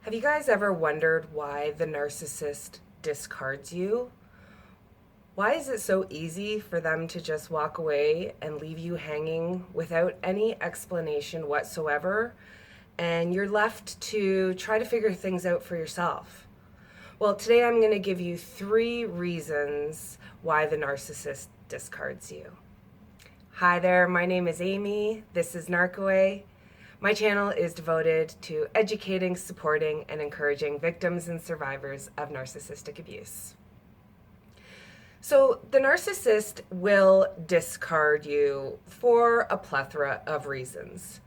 Have you guys ever wondered why the narcissist discards you? Why is it so easy for them to just walk away and leave you hanging without any explanation whatsoever, and you're left to try to figure things out for yourself? Well, today I'm going to give you 3 reasons why the narcissist discards you. Hi there, my name is Amy. This is Narcaway. My channel is devoted to educating, supporting, and encouraging victims and survivors of narcissistic abuse. So the narcissist will discard you for a plethora of reasons.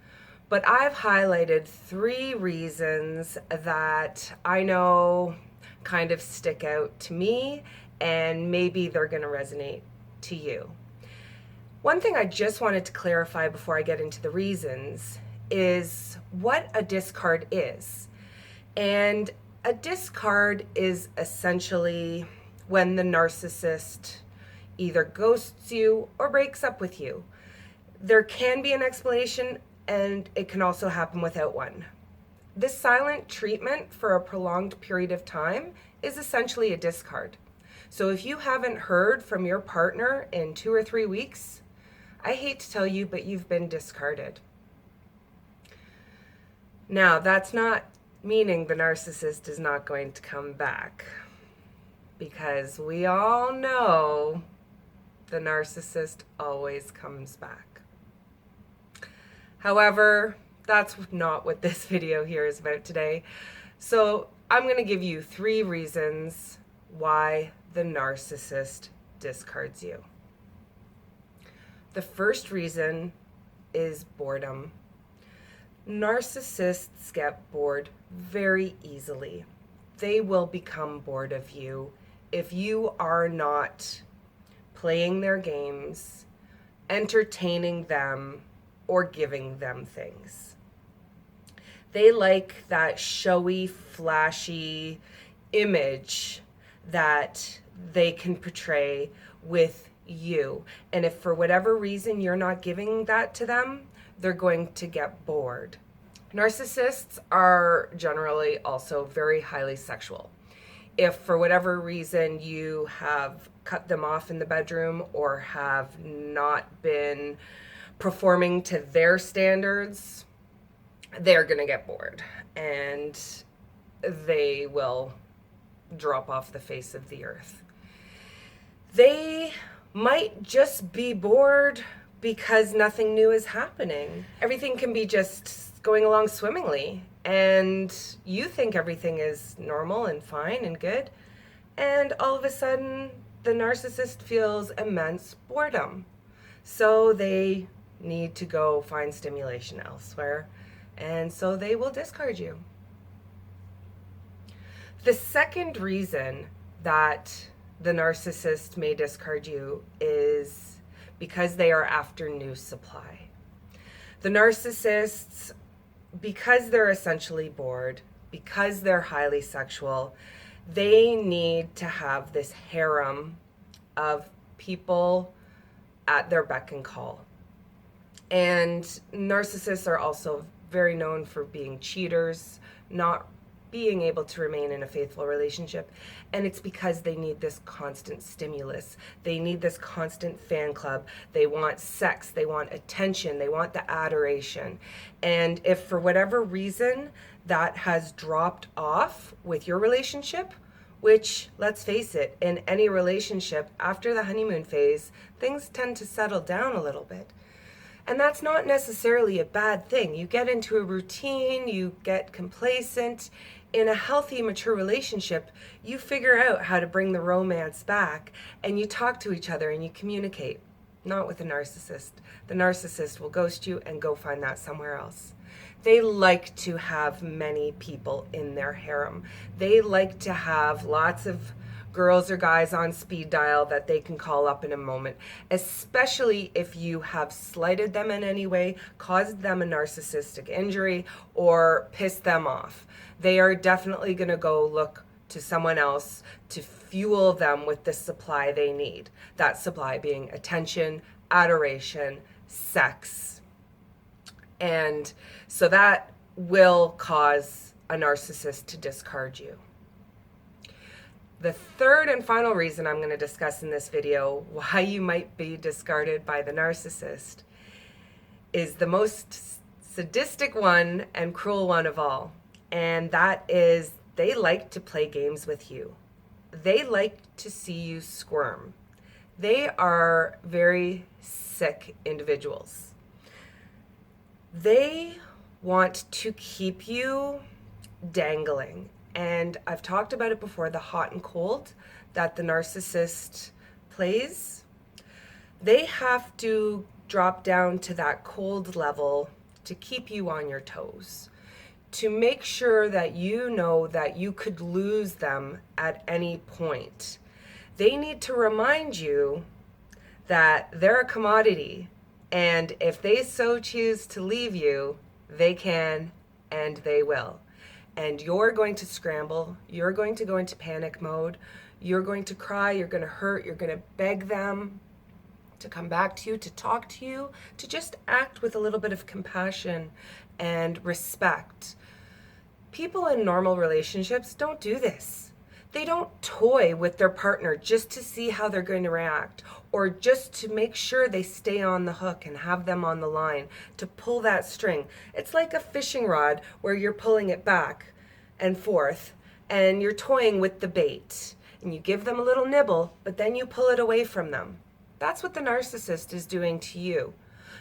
But I've highlighted 3 reasons that I know kind of stick out to me, and maybe they're going to resonate to you. One thing I just wanted to clarify before I get into the reasons is what a discard is. And a discard is essentially when the narcissist either ghosts you or breaks up with you. There can be an explanation, and it can also happen without one. This silent treatment for a prolonged period of time is essentially a discard. So if you haven't heard from your partner in 2 or 3 weeks, I hate to tell you, but you've been discarded. Now, that's not meaning the narcissist is not going to come back, because we all know the narcissist always comes back. However, that's not what this video here is about today. So I'm going to give you 3 reasons why the narcissist discards you. The first reason is boredom. Narcissists get bored very easily. They will become bored of you if you are not playing their games, entertaining them, or giving them things. They like that showy, flashy image that they can portray with you. And if for whatever reason you're not giving that to them, they're going to get bored. Narcissists are generally also very highly sexual. If for whatever reason you have cut them off in the bedroom or have not been performing to their standards, they're going to get bored and they will drop off the face of the earth. They might just be bored because nothing new is happening. Everything can be just going along swimmingly, and you think everything is normal and fine and good, and all of a sudden the narcissist feels immense boredom. So they need to go find stimulation elsewhere, and so they will discard you. The second reason that the narcissist may discard you is because they are after new supply. The narcissists, because they're essentially bored, because they're highly sexual, they need to have this harem of people at their beck and call. And narcissists are also very known for being cheaters, not being able to remain in a faithful relationship. And it's because they need this constant stimulus. They need this constant fan club. They want sex. They want attention. They want the adoration. And if for whatever reason that has dropped off with your relationship, which, let's face it, in any relationship after the honeymoon phase, things tend to settle down a little bit. And that's not necessarily a bad thing. You get into a routine, you get complacent. In a healthy, mature relationship, you figure out how to bring the romance back, and you talk to each other and you communicate. Not with a narcissist. The narcissist will ghost you and go find that somewhere else. They like to have many people in their harem. They like to have lots of girls or guys on speed dial that they can call up in a moment, especially if you have slighted them in any way, caused them a narcissistic injury, or pissed them off. They are definitely going to go look to someone else to fuel them with the supply they need. That supply being attention, adoration, sex. And so that will cause a narcissist to discard you. The third and final reason I'm going to discuss in this video why you might be discarded by the narcissist is the most sadistic one and cruel one of all. And that is, they like to play games with you. They like to see you squirm. They are very sick individuals. They want to keep you dangling. And I've talked about it before, the hot and cold that the narcissist plays. They have to drop down to that cold level to keep you on your toes, to make sure that you know that you could lose them at any point. They need to remind you that they're a commodity, and if they so choose to leave you, they can and they will. And you're going to scramble, you're going to go into panic mode, you're going to cry, you're going to hurt, you're going to beg them to come back to you, to talk to you, to just act with a little bit of compassion and respect. People in normal relationships don't do this. They don't toy with their partner just to see how they're going to react, or just to make sure they stay on the hook and have them on the line, to pull that string. It's like a fishing rod where you're pulling it back and forth and you're toying with the bait, and you give them a little nibble, but then you pull it away from them. That's what the narcissist is doing to you.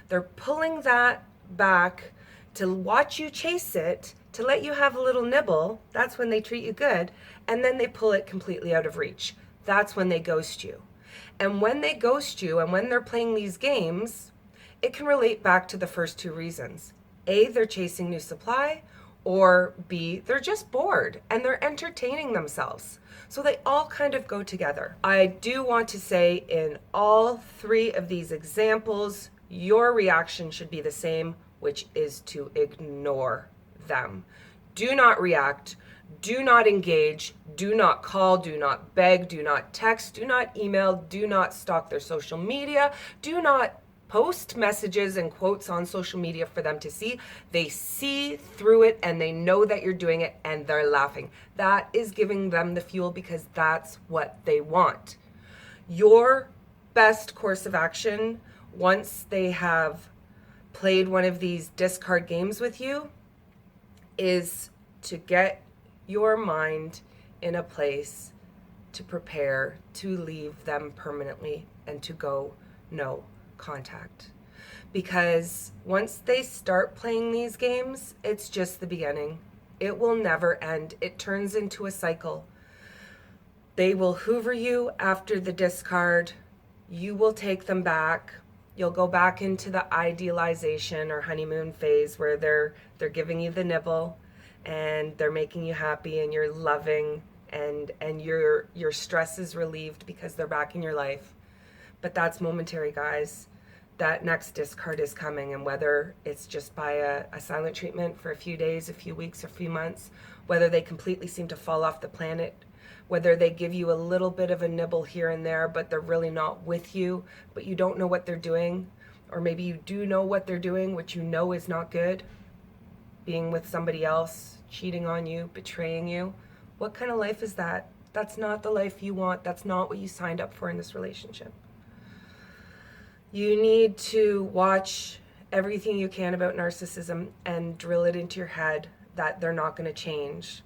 They're pulling that back to watch you chase it, to let you have a little nibble. That's when they treat you good. And then they pull it completely out of reach. That's when they ghost you. And when they ghost you and when they're playing these games, it can relate back to the first two reasons. A, they're chasing new supply, or B, they're just bored and they're entertaining themselves. So they all kind of go together. I do want to say, in all three of these examples, your reaction should be the same, which is to ignore them. Do not react. Do not engage. Do not call. Do not beg. Do not text. Do not email. Do not stalk their social media. Do not post messages and quotes on social media for them to see. They see through it and they know that you're doing it and they're laughing. That is giving them the fuel because that's what they want. Your best course of action, once they have played one of these discard games with you, is to get your mind in a place to prepare to leave them permanently and to go no contact. Because once they start playing these games, it's just the beginning. It will never end. It turns into a cycle. They will hoover you after the discard. You will take them back. You'll go back into the idealization or honeymoon phase where they're giving you the nibble and they're making you happy and you're loving and your stress is relieved because they're back in your life. But that's momentary, guys. That next discard is coming, and whether it's just by a silent treatment for a few days, a few weeks, a few months, whether they completely seem to fall off the planet, whether they give you a little bit of a nibble here and there, but they're really not with you, but you don't know what they're doing, or maybe you do know what they're doing, which you know is not good, being with somebody else, cheating on you, betraying you. What kind of life is that? That's not the life you want. That's not what you signed up for in this relationship. You need to watch everything you can about narcissism and drill it into your head that they're not going to change.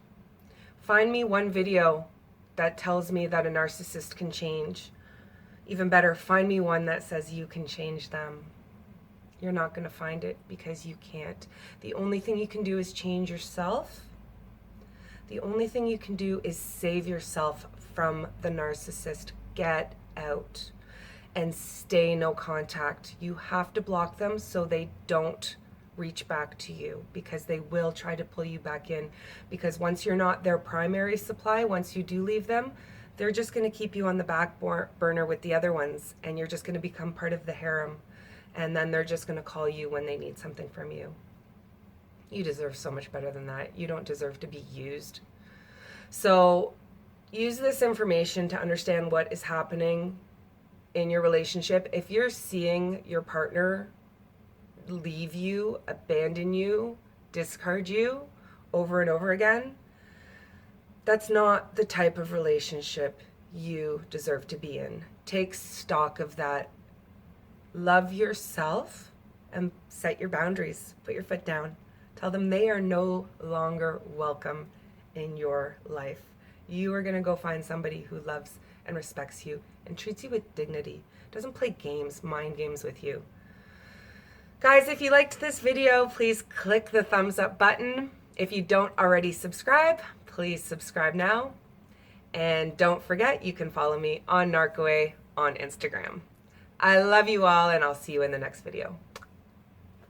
Find me one video that tells me that a narcissist can change. Even better, find me one that says you can change them. You're not going to find it because you can't. The only thing you can do is change yourself. The only thing you can do is save yourself from the narcissist. Get out and stay no contact. You have to block them so they don't reach back to you, because they will try to pull you back in. Because once you're not their primary supply, once you do leave them, they're just going to keep you on the back burner with the other ones, and you're just going to become part of the harem. And then they're just going to call you when they need something from you. You deserve so much better than that. You don't deserve to be used. So use this information to understand what is happening in your relationship. If you're seeing your partner leave you, abandon you, discard you, over and over again, that's not the type of relationship you deserve to be in. Take stock of that. Love yourself and set your boundaries. Put your foot down. Tell them they are no longer welcome in your life. You are going to go find somebody who loves and respects you and treats you with dignity. Doesn't play games, mind games with you. Guys, if you liked this video, please click the thumbs up button. If you don't already subscribe, please subscribe now. And don't forget, you can follow me on Narcaway on Instagram. I love you all, and I'll see you in the next video.